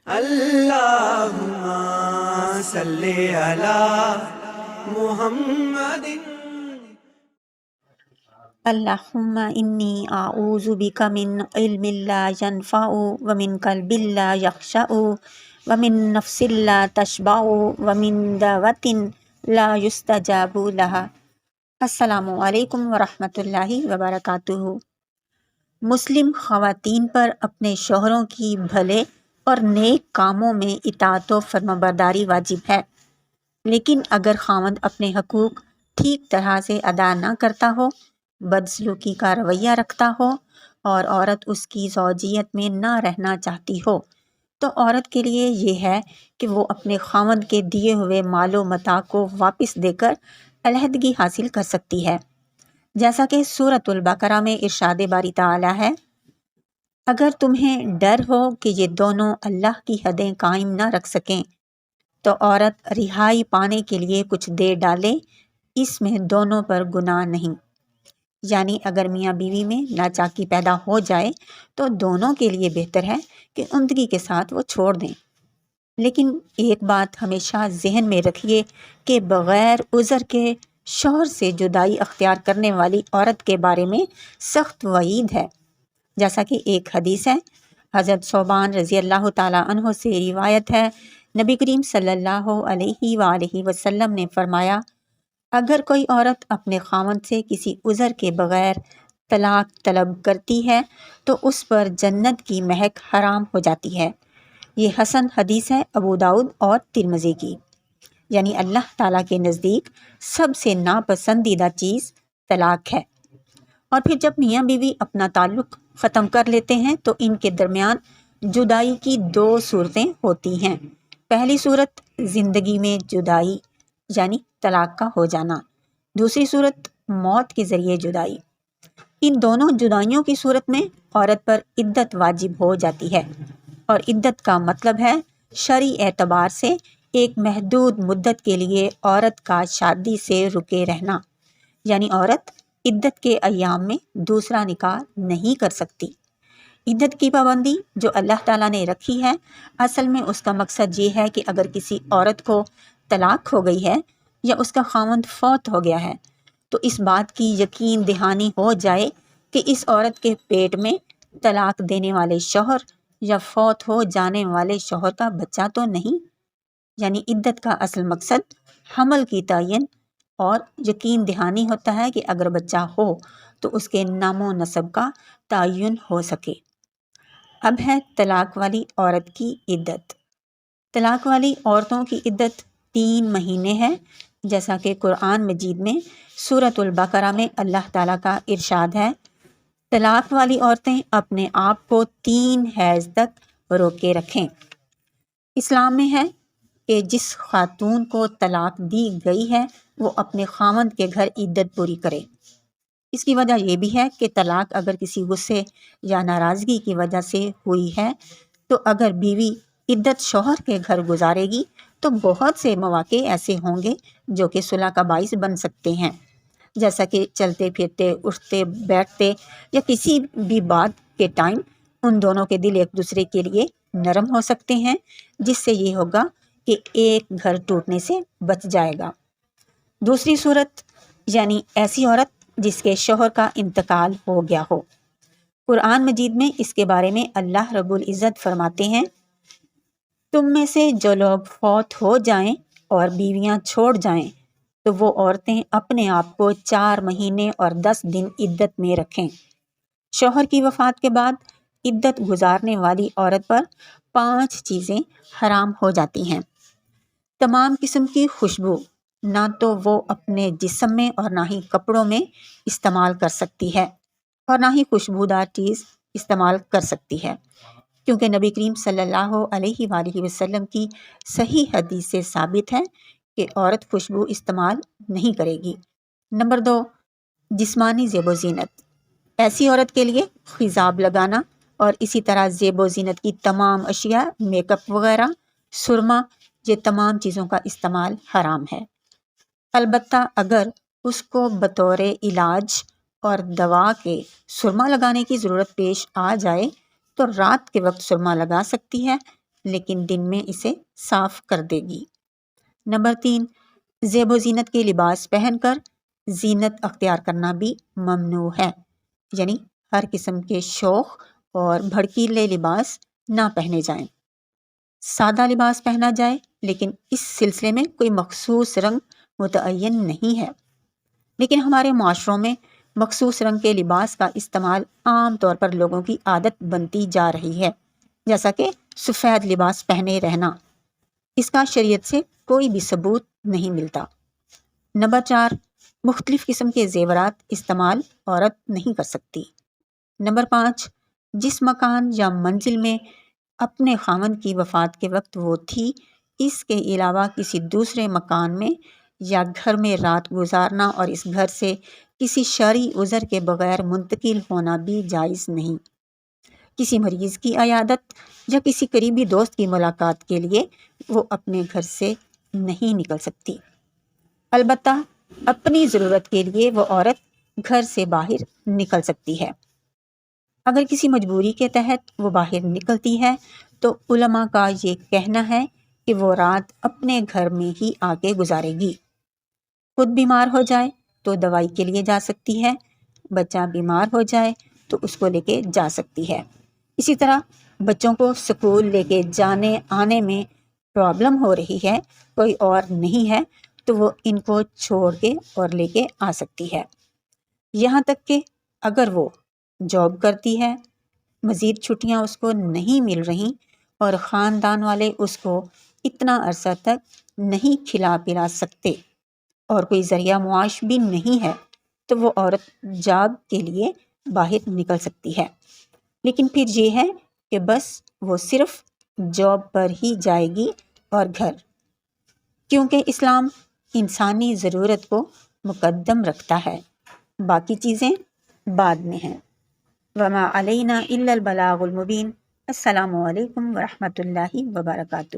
اللہم صلی علی محمد۔ اللہم انی اعوذ بک من علم لا ینفع ومن قلب لا یخشع ومن نفس لا تشبع ومن دعوۃ لا یستجاب لها۔ السلام علیکم ورحمۃ اللہ وبرکاتہ۔ مسلم خواتین پر اپنے شوہروں کی بھلے اور نیک کاموں میں اطاعت و فرمانبرداری واجب ہے، لیکن اگر خاوند اپنے حقوق ٹھیک طرح سے ادا نہ کرتا ہو، بدسلوکی کا رویہ رکھتا ہو اور عورت اس کی زوجیت میں نہ رہنا چاہتی ہو، تو عورت کے لیے یہ ہے کہ وہ اپنے خاوند کے دیے ہوئے مال و متاع کو واپس دے کر علیحدگی حاصل کر سکتی ہے، جیسا کہ سورۃ البقرہ میں ارشاد باری تعالیٰ ہے، اگر تمہیں ڈر ہو کہ یہ دونوں اللہ کی حدیں قائم نہ رکھ سکیں تو عورت رہائی پانے کے لیے کچھ دے ڈالے، اس میں دونوں پر گناہ نہیں۔ یعنی اگر میاں بیوی میں ناچاکی پیدا ہو جائے تو دونوں کے لیے بہتر ہے کہ عمدگی کے ساتھ وہ چھوڑ دیں، لیکن ایک بات ہمیشہ ذہن میں رکھیے کہ بغیر عذر کے شوہر سے جدائی اختیار کرنے والی عورت کے بارے میں سخت وعید ہے، جیسا کہ ایک حدیث ہے، حضرت ثوبان رضی اللہ تعالیٰ عنہ سے روایت ہے، نبی کریم صلی اللہ علیہ وآلہ وسلم نے فرمایا، اگر کوئی عورت اپنے خاوند سے کسی عذر کے بغیر طلاق طلب کرتی ہے تو اس پر جنت کی مہک حرام ہو جاتی ہے۔ یہ حسن حدیث ہے ابو داؤد اور ترمذی کی۔ یعنی اللہ تعالیٰ کے نزدیک سب سے ناپسندیدہ چیز طلاق ہے۔ اور پھر جب میاں بیوی اپنا تعلق ختم کر لیتے ہیں تو ان کے درمیان جدائی کی دو صورتیں ہوتی ہیں۔ پہلی صورت زندگی میں جدائی یعنی طلاق کا ہو جانا، دوسری صورت موت کے ذریعے جدائی۔ ان دونوں جدائیوں کی صورت میں عورت پر عدت واجب ہو جاتی ہے، اور عدت کا مطلب ہے شرعی اعتبار سے ایک محدود مدت کے لیے عورت کا شادی سے رکے رہنا، یعنی عورت عدت کے ایام میں دوسرا نکاح نہیں کر سکتی۔ عدت کی پابندی جو اللہ تعالیٰ نے رکھی ہے، اصل میں اس کا مقصد یہ ہے کہ اگر کسی عورت کو طلاق ہو گئی ہے یا اس کا خاوند فوت ہو گیا ہے تو اس بات کی یقین دہانی ہو جائے کہ اس عورت کے پیٹ میں طلاق دینے والے شوہر یا فوت ہو جانے والے شوہر کا بچہ تو نہیں۔ یعنی عدت کا اصل مقصد حمل کی تعین اور یقین دہانی ہوتا ہے کہ اگر بچہ ہو تو اس کے نام و نسب کا تعین ہو سکے۔ اب ہے طلاق والی عورت کی عدت۔ طلاق والی عورتوں کی عدت 3 مہینے ہے، جیسا کہ قرآن مجید میں سورۃ البقرہ میں اللہ تعالیٰ کا ارشاد ہے، طلاق والی عورتیں اپنے آپ کو 3 حیض تک روکے رکھیں۔ اسلام میں ہے کہ جس خاتون کو طلاق دی گئی ہے وہ اپنے خاوند کے گھر عدت پوری کرے۔ اس کی وجہ یہ بھی ہے کہ طلاق اگر کسی غصے یا ناراضگی کی وجہ سے ہوئی ہے تو اگر بیوی عدت شوہر کے گھر گزارے گی تو بہت سے مواقع ایسے ہوں گے جو کہ صلح کا باعث بن سکتے ہیں، جیسا کہ چلتے پھرتے، اٹھتے بیٹھتے یا کسی بھی بات کے ٹائم ان دونوں کے دل ایک دوسرے کے لیے نرم ہو سکتے ہیں، جس سے یہ ہوگا کہ ایک گھر ٹوٹنے سے بچ جائے گا۔ دوسری صورت یعنی ایسی عورت جس کے شوہر کا انتقال ہو گیا ہو۔ قرآن مجید میں اس کے بارے میں اللہ رب العزت فرماتے ہیں، تم میں سے جو لوگ فوت ہو جائیں اور بیویاں چھوڑ جائیں تو وہ عورتیں اپنے آپ کو 4 مہینے اور 10 دن عدت میں رکھیں۔ شوہر کی وفات کے بعد عدت گزارنے والی عورت پر 5 چیزیں حرام ہو جاتی ہیں۔ تمام قسم کی خوشبو نہ تو وہ اپنے جسم میں اور نہ ہی کپڑوں میں استعمال کر سکتی ہے، اور نہ ہی خوشبودار چیز استعمال کر سکتی ہے، کیونکہ نبی کریم صلی اللہ علیہ وآلہ وسلم کی صحیح حدیث سے ثابت ہے کہ عورت خوشبو استعمال نہیں کرے گی۔ نمبر 2، جسمانی زیب و زینت۔ ایسی عورت کے لیے خضاب لگانا اور اسی طرح زیب و زینت کی تمام اشیاء، میک اپ وغیرہ، سرما، یہ تمام چیزوں کا استعمال حرام ہے۔ البتہ اگر اس کو بطور علاج اور دوا کے سرما لگانے کی ضرورت پیش آ جائے تو رات کے وقت سرما لگا سکتی ہے، لیکن دن میں اسے صاف کر دے گی۔ نمبر 3، زیب و زینت کے لباس پہن کر زینت اختیار کرنا بھی ممنوع ہے، یعنی ہر قسم کے شوخ اور بھڑکیلے لباس نہ پہنے جائیں۔ سادہ لباس پہنا جائے، لیکن اس سلسلے میں کوئی مخصوص رنگ متعین نہیں ہے۔ لیکن ہمارے معاشروں میں مخصوص رنگ کے لباس کا استعمال عام طور پر لوگوں کی عادت بنتی جا رہی ہے، جیسا کہ سفید لباس پہنے رہنا۔ اس کا شریعت سے کوئی بھی ثبوت نہیں ملتا۔ نمبر 4، مختلف قسم کے زیورات استعمال عورت نہیں کر سکتی۔ نمبر 5، جس مکان یا منزل میں اپنے خاوند کی وفات کے وقت وہ تھی، اس کے علاوہ کسی دوسرے مکان میں یا گھر میں رات گزارنا اور اس گھر سے کسی شرعی عذر کے بغیر منتقل ہونا بھی جائز نہیں۔ کسی مریض کی عیادت یا کسی قریبی دوست کی ملاقات کے لیے وہ اپنے گھر سے نہیں نکل سکتی۔ البتہ اپنی ضرورت کے لیے وہ عورت گھر سے باہر نکل سکتی ہے۔ اگر کسی مجبوری کے تحت وہ باہر نکلتی ہے تو علماء کا یہ کہنا ہے کہ وہ رات اپنے گھر میں ہی آ کے گزارے گی۔ خود بیمار ہو جائے تو دوائی کے لیے جا سکتی ہے، بچہ بیمار ہو جائے تو اس کو لے کے جا سکتی ہے۔ اسی طرح بچوں کو سکول لے کے جانے آنے میں پرابلم ہو رہی ہے، کوئی اور نہیں ہے، تو وہ ان کو چھوڑ کے اور لے کے آ سکتی ہے۔ یہاں تک کہ اگر وہ جاب کرتی ہے، مزید چھٹیاں اس کو نہیں مل رہی اور خاندان والے اس کو اتنا عرصہ تک نہیں کھلا پلا سکتے اور کوئی ذریعہ معاش بھی نہیں ہے، تو وہ عورت جاب کے لیے باہر نکل سکتی ہے۔ لیکن پھر یہ ہے کہ بس وہ صرف جاب پر ہی جائے گی اور گھر، کیونکہ اسلام انسانی ضرورت کو مقدم رکھتا ہے، باقی چیزیں بعد میں ہیں۔ وما علینا الا البلاغ المبین۔ السلام علیکم ورحمۃ اللہ وبرکاتہ۔